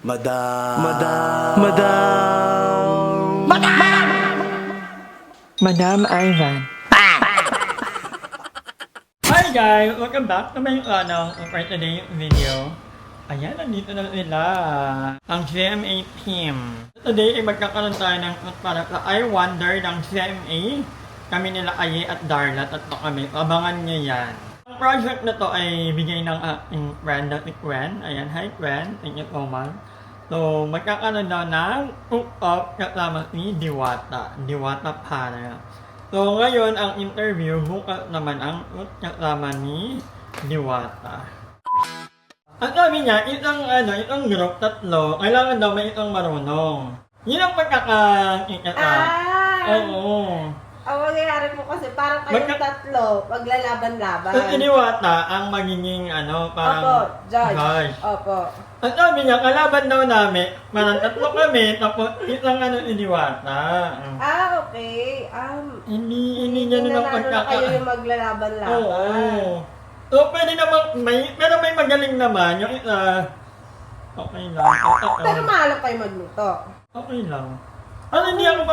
Madam. Madam Ivan. Hi guys! Welcome back to my for today's video. Ayan, nandito na sila. Ang CMA team. Today ay magkakaroon tayo ng para sa I Wonder ng CMA. Kami nila Aye at Darla, tatlo kami. Abangan nyo yan. Ang project na to ay bigay ng aking friend na si Gwen. Ayan, hi Gwen. Thank you so much. So, magkakaroon daw ng cook-up kasama si Diwata. Diwata para. So, ngayon ang interview, bukas naman ang kasama ni Diwata. Ang sabi niya, isang group, tatlo, kailangan daw may isang marunong. Yun ang pagkakakita. Oo. Ang mangyayari po kasi parang kayong tatlo, maglalaban-laban. So, si Diwata ang magiging parang Opo, judge. Opo. Ang sabi niya, kalaban daw namin, parang tatlo kami, tapos isang si Diwata. Okay. Hindi niya nun ang na kayo yung maglalaban-laban. Oo. So, pwede namang, pero may magaling naman, yung isa, okay lang. Pero maalam kayo magluto. Okay lang. Hindi ako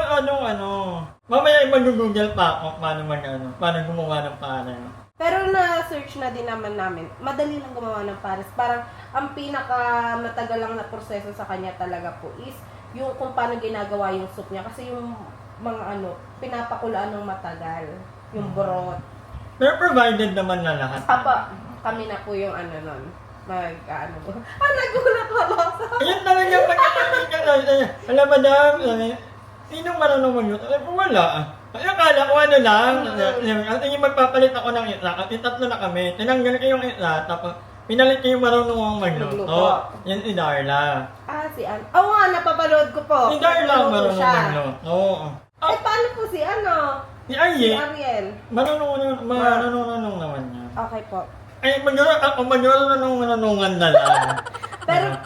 mamaya mag-google pa ako paano gumawa ng pares. Pero na-search na din naman namin, madali lang gumawa ng pares. Parang ang pinaka-matagal lang na proseso sa kanya talaga po is yung kung paano ginagawa yung soup niya. Kasi yung mga pinapakulaan ng matagal. Yung broth. Pero provided naman na lahat. Kami na po yung nun. Nagulat ako. Ayun talaga pagkakakita. Alam madam, sinong marunong magluto? Wala. Kaya akala ko lang. At yung magpapalit ako ng isa. At tatlo na kami. Tinanggal ko yung isa. Tapos pinalit ko yung marunong magluto. Yan si Darla. Si Ann. Oo nga, napapanood ko po. Si Darla marunong magluto. Paano po si Si Aye. Si Ariel. Marunong naman niya. Okay po. Ay, manunungan na lang. Pero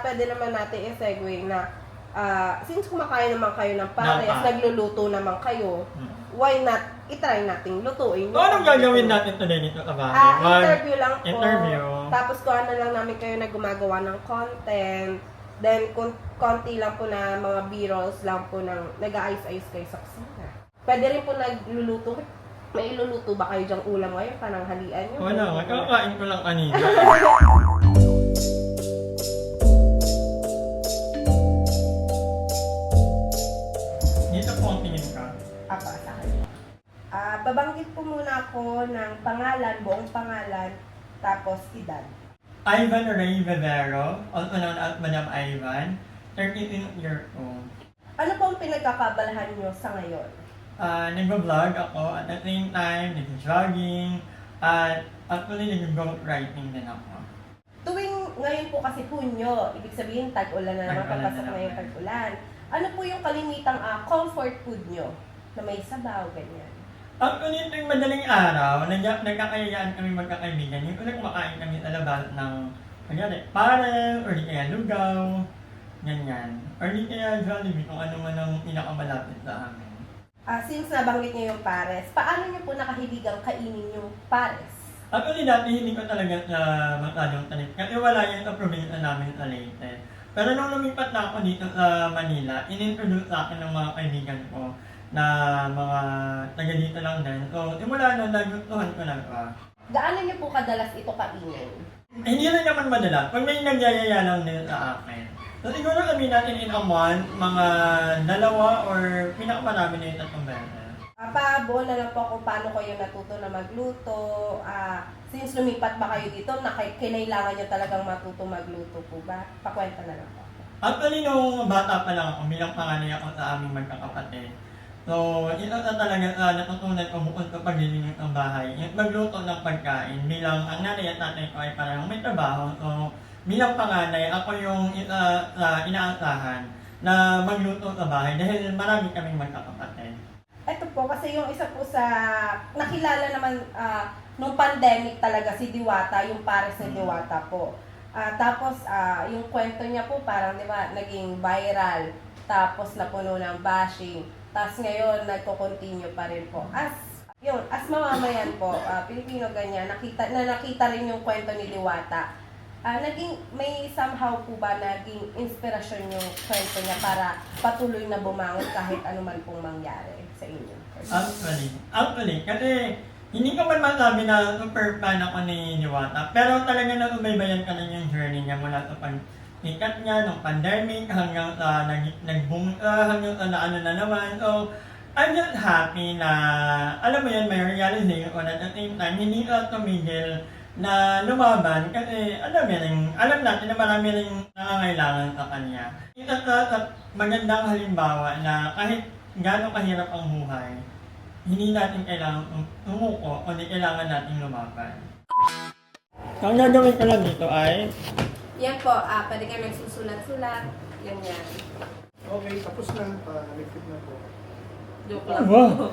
pwede naman natin i-segue na since kumakain naman kayo ng pares, nagluluto naman kayo, why not itry nating lutuin? Anong gagawin natin today dito sa bahay? Interview lang po. Interview. Tapos kuha na lang namin kayo na gumagawa ng content. Then, konti lang po na mga b-rolls lang po ng nag-aayos-ayos kayo sa kusina. Pwede rin po nagluluto. May iluluto ba kayo dyang ulam ngayon? Pananghalian nyo? Wala, kakain ko lang kanina. Dito po ang tingin ka. Sa akin. Babanggit po muna ako ng pangalan, buong pangalan, tapos edad. Ivan Ray Vivero, also known as Madam Ivan, 32 years old. Ano po ang pinagkakabalahan nyo sa ngayon? Nag-vlog ako at the same time, nag-jogging, at actually nag-ghost writing din ako. Tuwing ngayon po kasi Hunyo, ibig sabihin tag-ulan na naman, papasok na yung tag-ulan. Ano po yung kalimitang comfort food nyo? Na may sabaw, ganyan. Actually, tuwing madaling araw, nagkakayaan kami magkakaibigan. Yung una kumakain kami sa labas ng, parang, or di kaya lugaw, ganyan. Or di kaya Jollibee, kung ano man ang pinakamalapit sa amin. Since nabanggit nyo yung pares, paano nyo po nakahiligang kainin yung pares? Actually, dati hindi ko talaga sa masyadong tanim. Kasi wala yun sa probinsya namin sa Leyte. Pero nung lumipat na ako dito sa Manila, in-introduce sa akin ng mga kaibigan ko na mga taga dito lang din. So, simula na nagustuhan ko na pa. Gaano nyo po kadalas ito kainin? Hindi na naman madalas. Pag may nagyayaya lang din sa akin. So, siguro kami natin in a month, mga 2 or pinakamarami na yung 3 beses. Pabuo na lang po kung paano kayo natuto na magluto. Since lumipat ba kayo dito, kinailangan nyo talagang matuto magluto po ba? Pakwenta na lang po. Actually, nung bata pa lang ako, bilang panganay ako sa aming magkakapatid. So, ito na talaga natutunan ko bukod sa paglilinis ng bahay. Yung magluto ng pagkain bilang ang nanay at tatay ko ay parang may trabaho. So, bilang panganay, ako yung inaasahan na magluto sa bahay dahil marami kaming magkakapatid. Ito po, kasi yung isa po sa nakilala naman nung pandemic talaga si Diwata, yung pares ni Diwata po. Tapos, yung kwento niya po parang, di ba, naging viral. Tapos, napuno ng bashing. Tapos ngayon, nagko-continue pa rin po. As mamamayan po, Pilipino ganyan, nakita rin yung kwento ni Diwata. may somehow po ba naging inspirasyon yung kwento niya para patuloy na bumangon kahit anuman pong mangyari sa inyo? Actually, kasi hindi ko man masabi na super fan ako ni Diwata, pero talaga nagubaybayan ka lang yung journey niya mula sa pag-ikat niya nung pandemic hanggang sa nag-boom hanggang sa ano na naman. So, I'm just happy na, alam mo yun, may realization ko na at the same time, hindi ka tumigil na lumaban kasi alam natin na marami rin nangangailangan sa kanya. Ito sa magandang halimbawa na kahit gano'ng kahirap ang buhay, hindi natin kailangan tumuko o hindi kailangan natin lumaban. Ang gagawin ko lang dito ay Yan po, pwede kayo nagsusulat-sulat, yan. Okay, tapos na. Repeat na po. Joke lang. wow.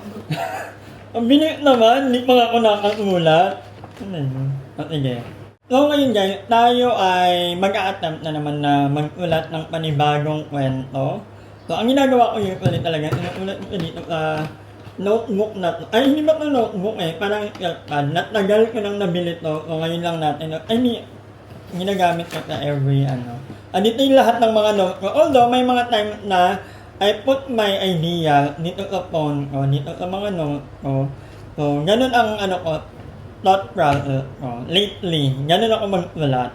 Ang bilis naman, hindi pa nga ako nakasulat. Ano yun? Sige. So ngayon guys, tayo ay mag-a-attempt na naman na mag-ulat ng panibagong kwento. So ang ginagawa ko yung ulit talaga, inuulat ko dito sa notebook na to. Ay, hindi ba ito notebook parang notepad. Natagal ko nang nabili to. So ngayon lang natin, ginagamit ko sa every dito yung lahat ng mga notes ko. Although may mga time na I put my idea dito sa phone ko, dito sa mga notes ko. So ganun ang ko, thought process ko. Lately, ganun ako mag-ulat.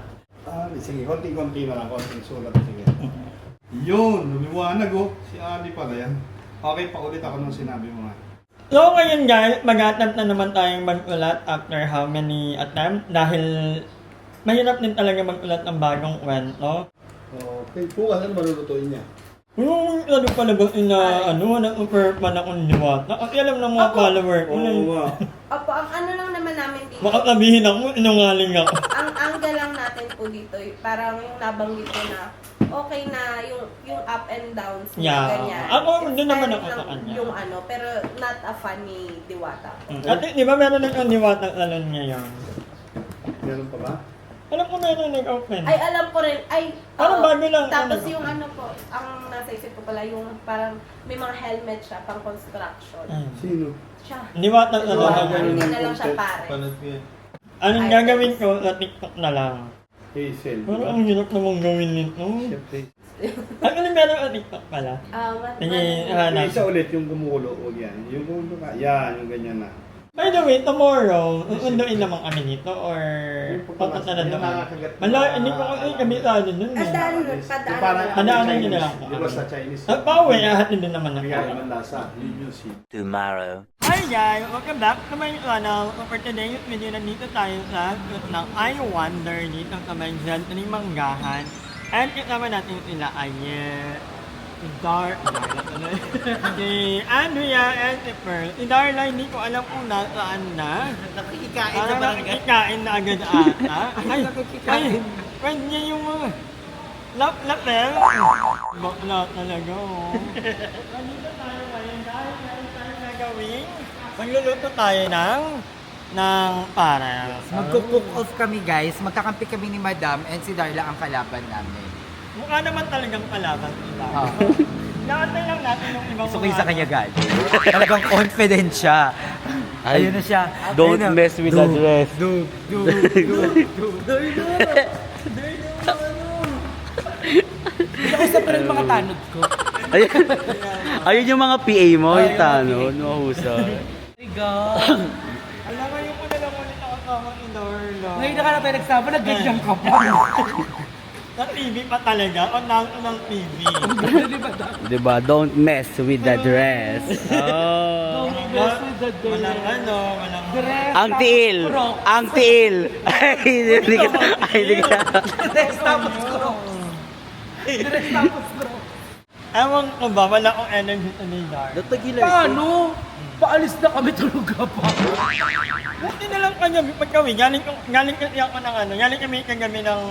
Sige, konting-konti na lang, konting sulat. Sige. Yun, lumiwanag Si Ali pala yan. Okay, paulit ako nung sinabi mo nga. So ngayon guys, mag-attempt na naman tayong mag-ulat after how many attempts dahil mahirap din talaga mag-ulat ng bagong kwento. Okay, bukas ano malulutuin niya? Yung talaga nag-super fan akong Diwata. Kasi alam ng mga follower ko na Opo, ang ano lang naman namin dito, baka sabihin ako, inungaling ako. ang angle lang natin po dito, parang yung nabanggit ko na okay na yung up and downs niya, Yeah. ganyan. Ako, doon naman It's ako fine sa lang kanya. Yung pero not a funny Diwata. At di ba meron ng Diwata salon ngayon? Meron pa ba? Alam ko meron nag-open. Ay, alam ko rin. Parang oo. bago lang, Tapos ano. yung po, ang nasa isip ko pala, yung parang may mga helmet siya, pang construction. Sino? Siya. Diwata salon. Hindi na lang siya pare. Anong gagawin ko sa TikTok na lang? Hazel. Pero ang hirap namang gawin nito. Siyempre. Ano meron sa TikTok pala? Sige, hanap. Isa ulit yung gumulo. Huwag yan. Yung gumulo ka. Yan, yung ganyan na. By the way, tomorrow, uunduin naman kami dito or papunta na doon? Hindi ko kasi kabisado dun Padaanan nyo na lang po. Di ba sa Chinese? Pauwi, ahatin din naman Bigay ako. naman lasa. Yun yung seed. Tomorrow. Hi guys! Welcome back to my channel. For today's video, nandito tayo sa ng I Wonder dito sa may Gentry Manggahan. And kasama natin sila ay si Andrea and si Pearl. Si Darla, hindi ko alam kung nasaan na. Nakikikain Parang nakikikain na agad ata. Ay, pwede niya yung mga lapel. Bakla talaga, Nandito tayo ngayon dahil meron tayong gagawin. Magluluto tayo ng pares. Magko-cook off kami guys. Magkakampi kami ni Madam and si Darla ang kalaban namin. Mukha naman talagang kalaban sila. Nakatay lang natin yung ibang Gusto ko yung sa kanya guys. Talagang confident siya. Ayun na siya. Don't Ayun na. mess with the dress. Nakausap pa rin mga tanod ko. Ayun yung mga PA mo, yung tanong, mahusay. Alam mo yung na lang ulit ako kasama ni Darla. Ngayon na ka na tayo nagsama, nagganyan ka pa. Sa TV pa talaga o ng TV? Diba? Don't mess with the dress. Oh. Walang Ang tiil! Ang tiil! Ay, hindi ka. Ay, hindi ka. Dress tapos bro. Dress tapos bro. Ewan ko ba, wala akong energy sa ni Darla. Paano? Paalis na kami talaga pa. Buti na lang kagabi pagkawi. Galing kasi ako ng galing kami kagabi ng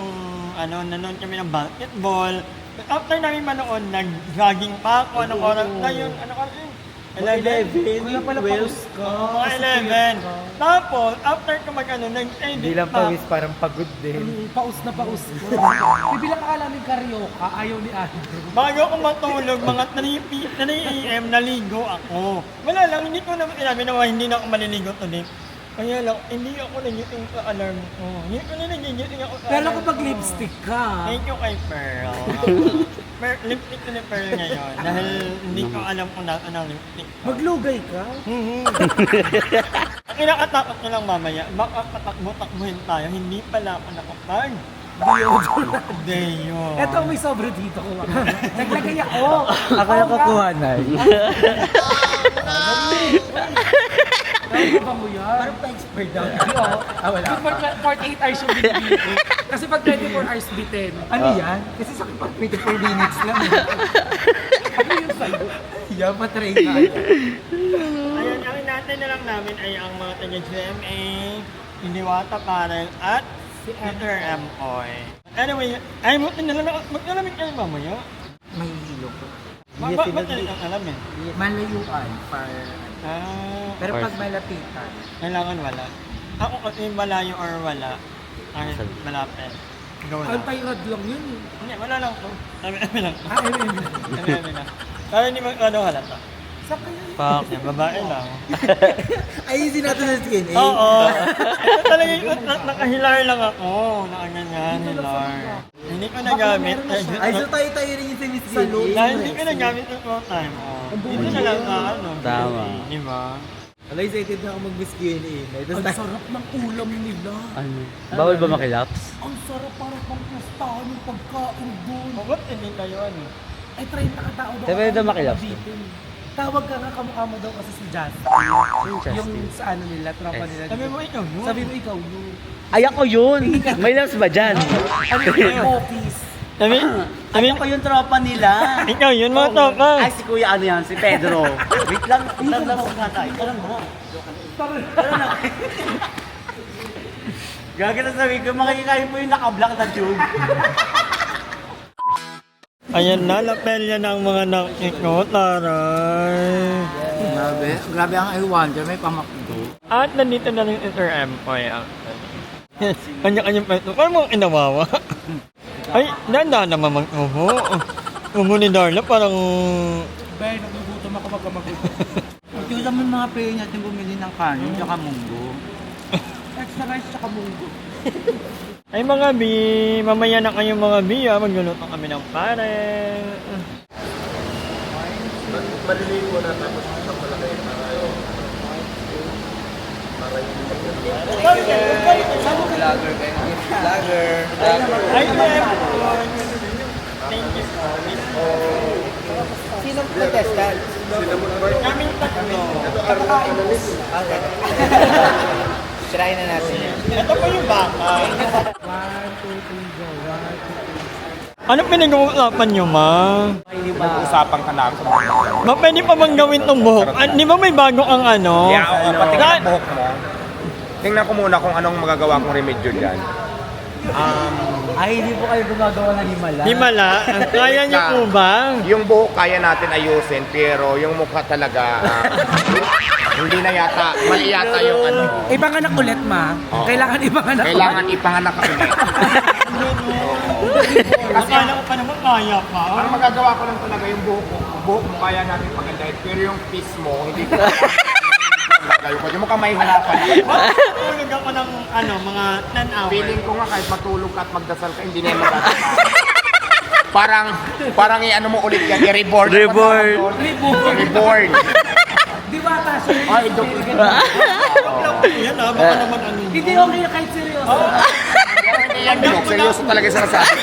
nanonood kami ng basketball. After namin manood, nag-jogging pa ako. Anong oras na yun? Ano kasi? 11? Wala pala paus ka. Mga 11. Tapos, after ko nag-edit Bilang pa. pawis parang pagod din. Paus na paus ka. Bibilang ka namin karyoka, ayaw ni Andrew. Bago ako matulog, mga 3 AM, naligo ako. Wala lang, hindi ko naman sinabi na hindi na ako maliligo today. Kaya lang, hindi ako nagiting sa alarm ko. Hindi ko na nagigiting ako sa Pero alarm kapag ko. lipstick ka, Thank you kay Pearl. Lipstick ko ni Pearl ngayon. Dahil hindi ko alam kung nasaan ang lipstick ko. maglugay ka. Ang kinakatakot ko lang mamaya, baka patakbo-takbuhin tayo. Hindi pala ako nakapag. Deodorant. Deyo. Eto, may sobre dito ko. Naglagay ako. Ako na kukuha na. Ano ba mo yan? Parang pa-expert daw. Wala. 48 hours yung binibigay. Kasi pag 24 hours bitin. Ano yan? Kasi sa 24 minutes lang. Ano yun sa'yo? Yan, patry tayo. Ayun, ang natin na lang namin ay ang mga taga-GMA, Iniwata Parel, at si Enter Moy. Anyway, ay mo maglalamig kayo mamaya. May hilo ko. Ba't kang alamin? Malayuan. Pero pag malapitan. Kailangan wala. Ako kasi malayo or wala. Kahit malapit. Go na. Anti-rad lang yun. Hindi, wala lang to. Kami lang. Kami lang. Kaya hindi ano halata. Sa kaya Pak, babae lang. Ayusin natin sa skin eh. Oo. Ito talaga yung nakahilar lang ako. Nakaganyan, hilar. Hindi ko nagamit. Ay, so tayo rin yung sa Miss Skin Dahil hindi ko nagamit yung all time. Dito na lang sa ano. Tama. Di ba? Alay, excited na ako mag-Miss Q&A. ang sarap ng ulam nila. Ano? Bawal ba makilaps? Ang sarap parang pangkastahan yung pagkain doon. Bakit hindi kayo ano? Ay, 30 katao daw. Sabi na makilaps. Tawag ka nga, kamukha mo daw kasi si Jazz. Justin. Yung sa ano nila, tropa nila. Sabi mo ikaw yun. Sabi mo ikaw yun. Ay, ako yun! May laps ba dyan? Ano yung office? Sabi Ako yung tropa nila. ikaw yun mga toka. Ay, si Kuya ano yan, si Pedro. Wait lang, lang nga tayo. Tara mo. Tara na. Gagana sabi ko, makikikain po yung nakablock na tube. Ayan na, lapelya ng mga nakik ko, taray. Grabe ang I wonder, may pamakdo. At nandito na rin Sir Empoy. Kanya-kanyang peso. Paano mo kinawawa? Ay, nanda naman mag-uho. Uho ni Darla parang... Bay, nagugutom ako magkamagutom. Ito naman mga pera natin bumili ng kanin, tsaka munggo. Extra rice tsaka munggo. Ay mga bi, mamaya na kayong mga bi, magluluto kami ng pare. Maliliit mo na tapos isang malaki para yung Vlogger kayo. Vlogger. Ay, Empoy. Thank you po. Sinong contestant? Kaming tatlo. Try na natin yan. Ito po yung baka. 1, 2, 3, go. 1, 2, 3. Ano pinag-uusapan nyo, ma? Usapan ka na ako. Ma, pwede pa bang gawin tong buhok? Di ba may bago ang ano? Yeah, pati ka ng buhok mo. Tingnan ko muna kung anong magagawa kong remedyo dyan. Ay, hindi po kayo gumagawa ng himala. Himala, kaya nyo po ba? Yung buhok kaya natin ayusin, pero yung mukha talaga, hindi na yata, mali yata yung ano. Ipanganak ulit, ma. Oo. Kailangan ipanganak ulit. Kailangan ipanganak ka ulit. Akala ko pa naman kaya pa. Ang magagawa ko lang talaga yung buhok mo kaya natin pagandahin, pero yung piece mo, hindi ko kaya. Gagawin ko, yung mukhang may hanapan. Tulog ako ng ano, mga 10 hours. Feeling ko nga kahit matulog ka at magdasal ka, hindi na yung magagawa. Parang i-ano mo ulit yan, i-reborn. Reborn. Diwata siya. Ay, Yan baka naman ano. Hindi okay kahit seryoso. hindi yan, joke. Seryoso talaga yung sinasabi.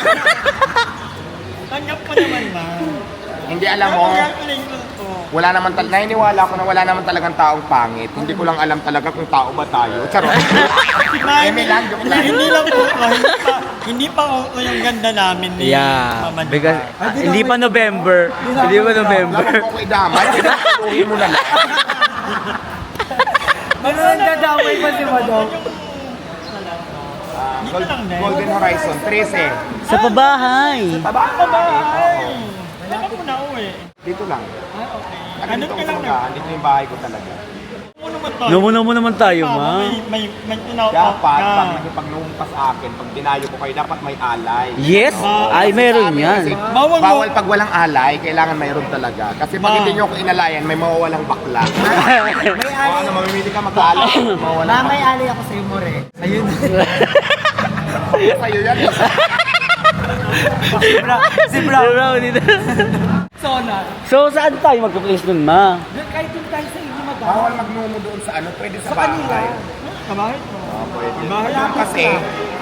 Tanggap ko naman, ma. Hindi alam mo, wala naman naniniwala ako na wala naman talagang taong pangit. Hindi ko lang alam talaga kung tao ba tayo. Charot. Eme lang, joke lang. Hindi lang po, hindi pa ako yung ganda namin ni Mama Dubai. Because, hindi pa November. Hindi pa November. Wala ko idamay. Pinakuhin mo na lang. Ano ang dadamay pa si Madong? Golden Horizon, 13. Sa pabahay. Babae! Wala ka po na uwi. Dito lang. Ah, okay. Ano Ano dito ka ako lang sa dito yung bahay ko talaga. Ano Naman naman tayo, ma. May tinawag Dapat, na. pag nakipag-noong pa sa akin, pag dinayo ko kayo, dapat may alay. Yes, ay meron yan. Kasi Bawal mo. bawal pag walang alay, kailangan mayroon talaga. Kasi pag hindi nyo ko inalayan, may mawawalang bakla. O ano, mamimili ka mag-alay. Mawawalang May alay ako sa'yo, more. Ayun. bakla. Sa'yo yan. Si Brown dito. So, saan tayo magpa-place nun, ma? Kahit yung tayo sa inyo madami. Bawal magnumo doon sa ano, pwede sa bahay. Kabahay ko. Pwede. Bahay Yung kasi,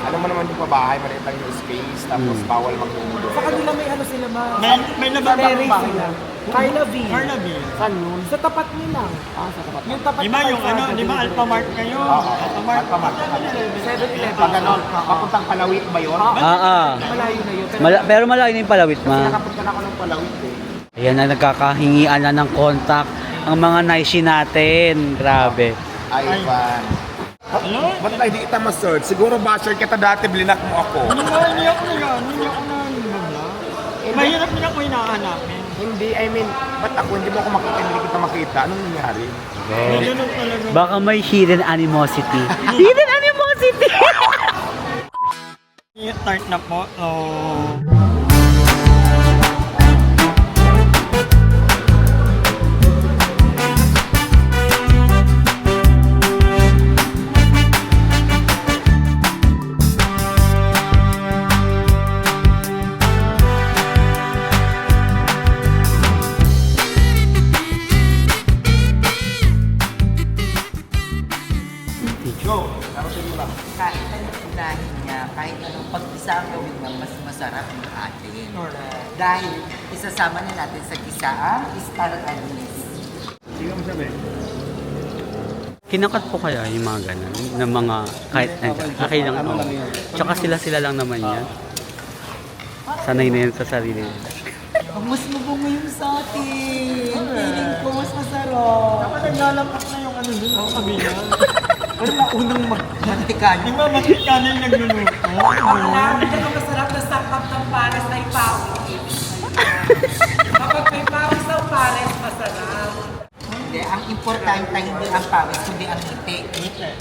alam mo naman yung pabahay, maliit lang yung space, tapos bawal magnumo doon. Sa kanila may ano sila ma. May nababang Terrace ba? sila. Carla V. Carnaby. Saan yun? Sa tapat nila. Sa tapat Yung tapat Di ba na yung ano, kalsada di ba dito. Alphamart kayo? Oo, Alphamart. Alphamart. 7-Eleven. Pag ano, papuntang Palawit ba yun? Malayo na yun. Pero malayo na yung palawit, ma. Nakapunta na ako ng Palawit eh. Ayan na, nagkakahingian na ng contact ang mga naishi natin. Grabe. Ivan. Ba't tayo di kita ma-search? Siguro basher kita dati, blinak mo ako. Hindi ako nababla. Mahirap din ako hinahanapin. Hindi, I mean, ba't ako hindi mo ako makita, hindi kita makita? Anong nangyari? Ganun talaga. Baka may hidden animosity. Hidden animosity! Start na po. So, Kahit anong unahin niya, kahit anong pag-gisa ang gawin niya, mas masarap yung atin. Dahil isasama na natin sa gisa ang star anise. Kinakat po kaya yung mga ganun, ng mga kahit okay lang. Tsaka sila lang naman yan. Sanay na yan sa sarili nila. Ang mas mabungo yung sa atin. Feeling ko mas masarap. dapat naglalampak na yung ano dun, ang kabila. Pero maunang magmantika Di ba makita na yung nagluluto? Ang masarap na sakap ng pares ay pawis. Kapag may pawis ng pares, masarap. Hindi, ang importante hindi ang pawis, kundi ang ngiti.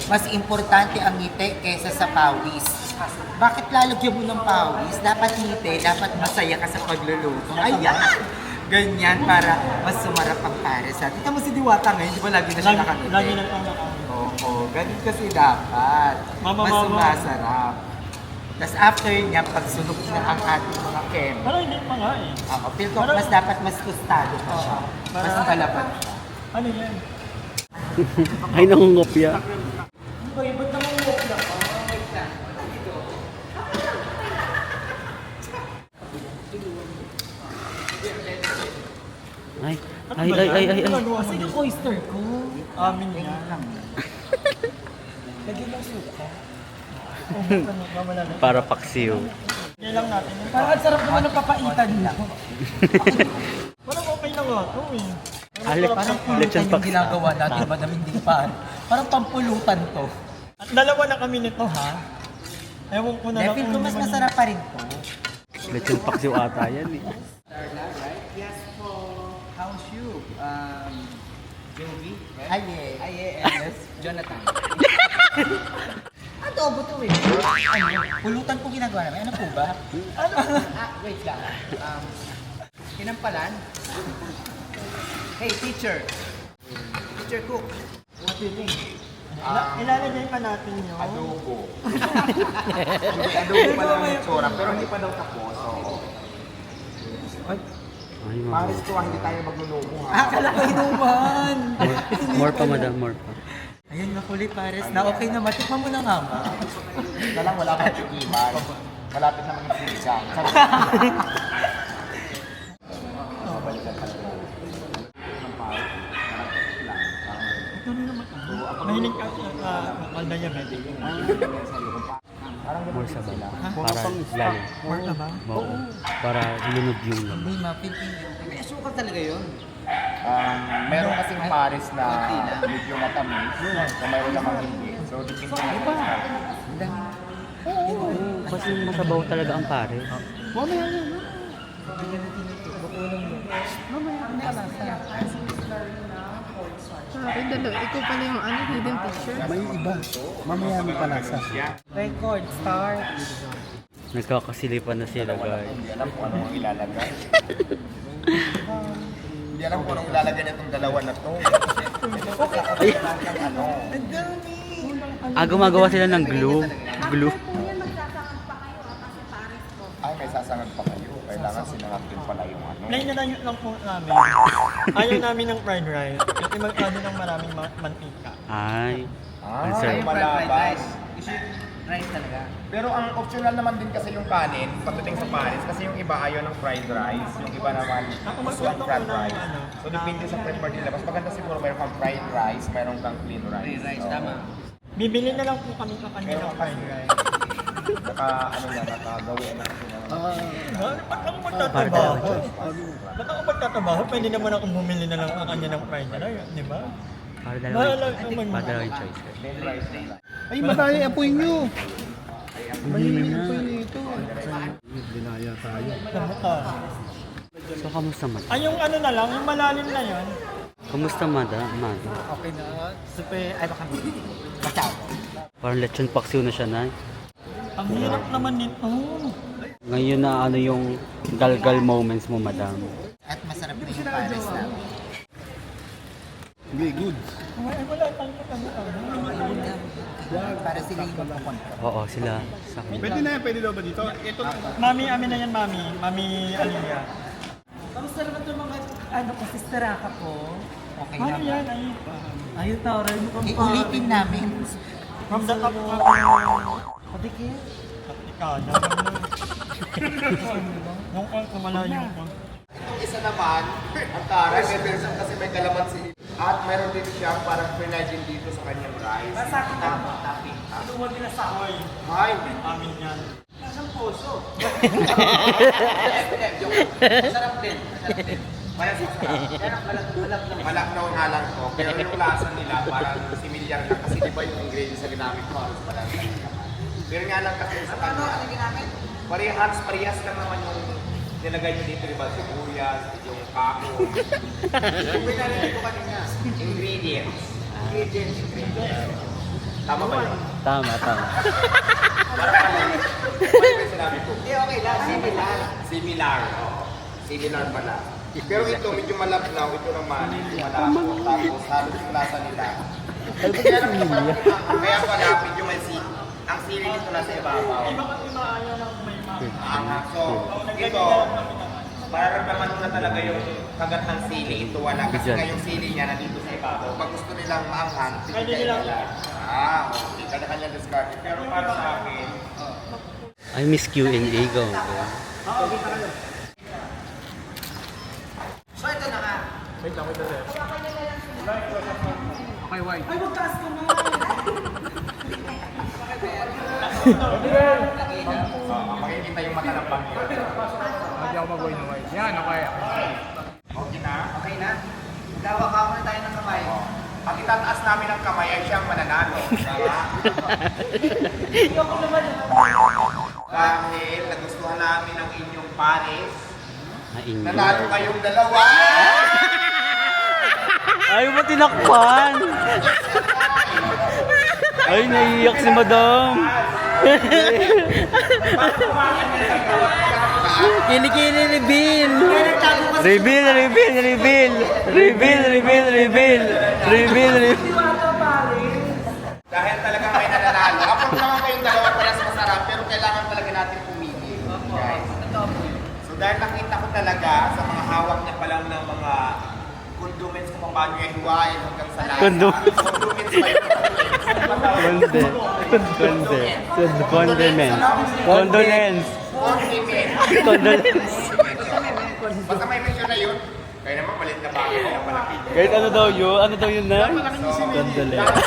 Mas importante ang ngiti kaysa sa pawis. Bakit lalagyan mo ng pawis? Dapat ngiti, dapat masaya ka sa pagluluto. Ayan! Ganyan para mas sumarap ang pares. Tingnan mo si Diwata ngayon, di ba lagi na siya nakangiti? Lagi na tayo nakangiti. Oo, ganun kasi dapat. Mas sumasarap. Tapos after niya, pagsunog na ang ating mga kem. Pero hindi pa nga eh. Feel ko mas dapat mas tostado pa siya. Mas palaban siya. Ano yan? Ay, nangungopya. Ay. Ginagawa mo Yung dito? oyster ko. Amin yan. Lagyan ng suka. Para paksiw. Yan lang natin. yun. Parang ang sarap naman ng papaitan nila. Parang okay na nga ito eh. Parang pulutan Lechon yung pack. ginagawa natin, madaming din pa. Parang pampulutan to. At dalawa na kami nito ha. Ewan ko na lang. Feel ko kung mas naman- masarap pa rin to. Lechon paksiw ata yan eh. Yes po. How's you? Joey? Yes. Jonathan. Adobo to eh. Ano? Pulutan po ginagawa namin. Ano po ba? Wait lang. Kinampalan? Hey, teacher. Teacher Cook. What do you think? Ilalagay pa natin yun. Adobo. Adobo pa lang yung tsura, pero hindi pa daw tapos. So, Ay, Paris ko, hindi tayo maglulubo ha. Akala ko inuman. more pa, madam, more pa. Ayun, nakuli pares na okay naman. Tikman mo na nga ma. Ito lang, wala pang tikiman. Malapit naman yung pizza. Mahilig ka sa kalda niya, Betty. More sa bala. Para lalim. More na ba? Oo. Para lunod yung lalim. Hindi ma, may asukal talaga yun. Meron kasing Paris na medyo matamis, so mayroon namang hindi. So, dipin ko na. Oo, kasi masabaw talaga ang pare. Ay, ikaw pala yung hidden picture. May iba. Mamaya may palasa. Record, start. Nagkakasilipan na sila, guys. Hindi alam kung anong ilalagay. Hindi alam kung anong ilalagay na itong dalawa na to. Gumagawa sila ng glue. Glue. Ay, may sasangag pa kayo. Kailangan sinangag din pala yung ano. Nainalayo lang po namin. Ayaw namin ng fried rice. Kasi magkano ng maraming mantika. Ay. Ah, Sir. malabas. Rice talaga. Pero ang optional naman din kasi yung kanin, pagdating sa panis, kasi yung iba ayaw ng fried rice, yung iba naman gusto ang fried rice. So depende sa prefer nila. Mas maganda siguro mayroon kang fried rice, mayroon kang clean rice. Bibili na lang po kami sa kanila ng fried rice. Nakagawin na kasi naman. Ba't ako magtatrabaho? Ba't ako magtatrabaho? Pwede naman akong bumili na lang ang kanya ng fried rice, di ba? Para dalawang choice. Plain rice na lang. Ay, matay apoy nyo. Mahilig apoy nito. Binaya tayo. So, kamusta, madam? Ay, yung ano na lang, yung malalim na yun. Kamusta, madam? Okay na. Super, ay baka macaw. Parang lechon paksiw na siya, Nay. Ang hirap naman nito. Ngayon na ano yung galgal moments mo, madam. At masarap na yung pares namin. Hindi, good. Ay, wala tayong Para sila yung magpakontra. Oo, sila. Sa Pwede na yan, pwede daw ba dito? Ito na. Mami, amin na yan, Mami. Mami, Aliyah. Kamusta naman itong mga, sisteraka ko? Okay Ano na ba? yan? Ay, Ayun, Tauray mo kang Iulitin namin. from the top of Patikit. Katikada. Yung kumalayo ko. Itong isa naman, ang taray, may version kasi may kalamansi. At mayroon din siyang parang pinagin dito sa kanyang rice. Masakit na mo, tapi. Inuwag nila sa akoy. Ay! Amin yan. Nasang puso. Masarap din. Malaknaw nga lang to, pero yung lasa nila parang similar lang kasi di ba yung ingredients na ginamit ko halos parang pero nga lang kasi sa kanya, parehas lang naman yung nilagay nyo dito, diba? Sibuyas, yung kako. Yung pinalagay ko kanina, ingredients. Tama ba yun? Tama. Parang ano yung sinabi ko? Okay lang, similar. Similar pala. Pero ito, medyo malabnaw, ito naman, medyo malabo. Tapos halos yung lasa nila. Kaya pala, medyo may ang sili nito nasa ibabaw. So, ito, mararamdaman mo na talaga yung kagat ng sili. Ito wala kasi nga yung sili niya nandito sa ibabaw. Pag gusto nilang maanghang, Pwede nilang okay. Kanya-kanya discard. Pero para sa akin, I miss Q&A, go. So ito na nga. Ay, wag taas ka na. makikita yung mata ng pangyo. Hindi ako mag-boy na white. Yan, okay. Okay na? Okay na. Gawa-gawa na tayo ng kamay. Pag itataas namin ang kamay ay siyang mananalo. Tama? Dahil nagustuhan namin ang inyong pares, nanalo kayong dalawa! Ay, mo tinakpan! Ay, naiiyak si madam! Kilikili reveal! Reveal! Dahil talagang may nananalo. Kapag naman kayong dalawa parehas masarap, pero kailangan talaga natin pumili. Guys. So dahil nakita ko talaga sa mga hawak niya pa lang ng mga condiments kung paano yung hiwain hanggang sa lasa. Condiments ba yun? Condolence! Basta may mention na yun. Kaya naman malit na bagay na malaki. Kahit ano daw yun na? Condolence.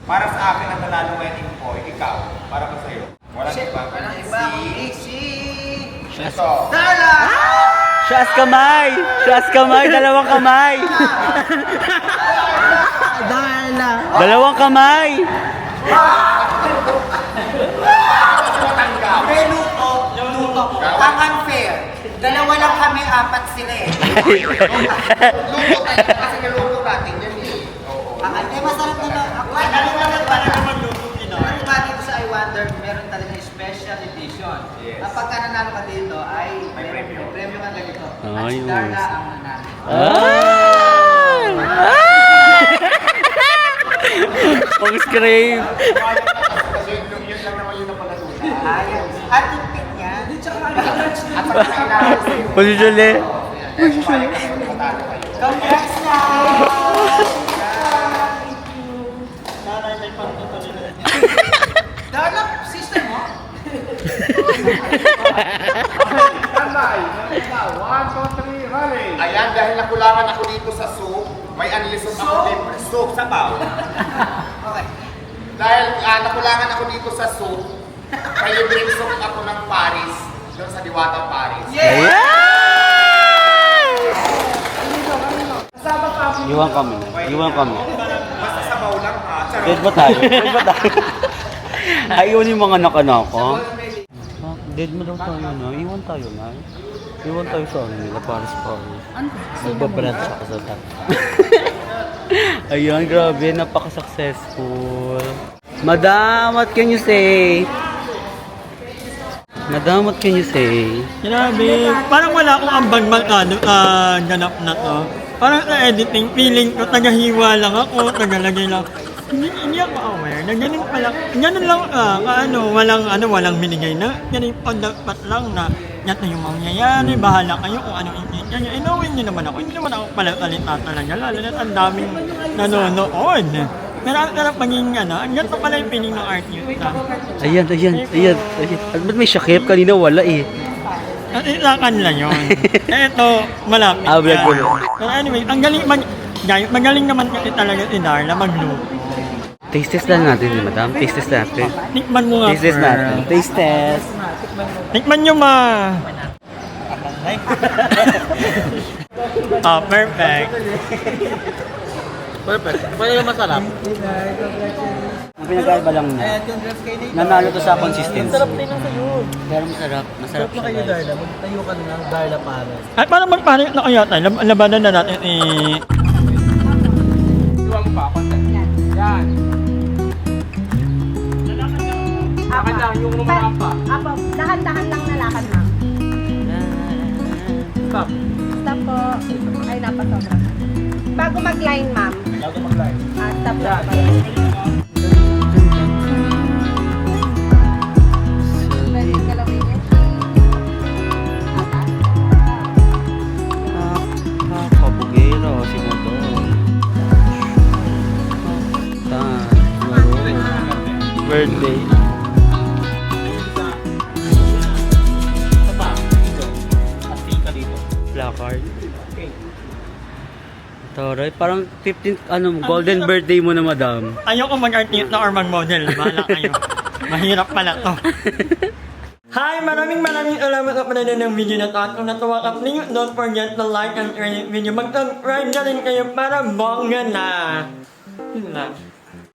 Para sa akin ang nanalo ngayon Impoy, ikaw, para ba sa'yo? Walang iba. Walang iba. Ito. Sias kamay! Dalawang kamay! Dalawang kamay! Luto. Ang unfair. Dalawa lang kami, apat sila eh. Luto tayo kasi niluto natin. Yan Ayos. Darla ang nanalo. Pang-scrape. Kasi yun lang naman yung napalatunan. Ayos. At yung pin niya. At saka kailangan sa'yo. Pasisuli. Congrats na! Darla, sister mo? Standby! 1, 2, 3, rally! Ayan, dahil nakulangan ako dito sa soup, may unlisod ako dito. Soup, sabaw. Okay. Dahil nakulangan ako dito sa soup, may libreng soup ako ng Paris, doon sa Diwata Paris. Iwan kami. Iwan kami. Basta sabaw lang ha. Charot. Dead ba tayo? Dead ba tayo? Ayaw yung mga nakanako. Dead mo daw tayo na. Iwan tayo na. Iwan tayo sa ano nila. Paris. Magbabrand siya sa top. Ayan, grabe. Napaka-successful. Madam, what can you say? Madam, what can you say? Grabe, parang wala akong ambag ganap na to. Parang na-editing, feeling ko, tagahiwa lang ako, tagalagay lang. Hindi ako aware na ganun pala, ganun lang, walang binigay na, ganun on the spot lang na, yan na yung mangyayari, bahala kayo kung ano intindihan nyo. Inawin nyo naman ako, hindi naman ako pala talita talaga, lalo na ang daming nanonood. Pero ang sarap maging ang ganito pala yung feeling ng artista. Ayan. Ba't may shakip? Kanina wala eh. At isakan lang yun. Ito, malapit Vlog ko. Pero anyway, ang galing, magaling naman kasi talaga si Darla magluto. Taste test lang natin, madam. Taste test natin. Tikman mo nga, Taste test Pearl. natin. Taste test. Tikman nyo ma! Perfect. Perfect. Pwede yung masarap. Ang pinag-alba lang na. Nanalo to sa consistency. Masarap din ang sayo. Pero masarap. Masarap siya. Kayo, Darla. Magtayo ka na Darla para. Ay, parang magpanik na kaya tayo. Labanan na natin Iwan pa, konti. Yan. Lakad lang, yung lumakan pa. Apo, dahan-dahan lang na lakad, ma'am. Stop. Stop po. Ay, napasobra. Bago mag-line, ma'am. Bago mag-live. Stop lang. Pwede galawin niyo. Kabugero, si Motor. Birthday. Placard. Taray, parang 15th golden birthday mo na, madam. Ayoko mag-artista or mag-model. Bahala kayo. Mahirap pala to. Hi! Maraming salamat sa panonood ng video na to. At kung natuwa ka, please don't forget to like and share this video. Mag-subscribe na rin kayo para bongga na. Yun lang.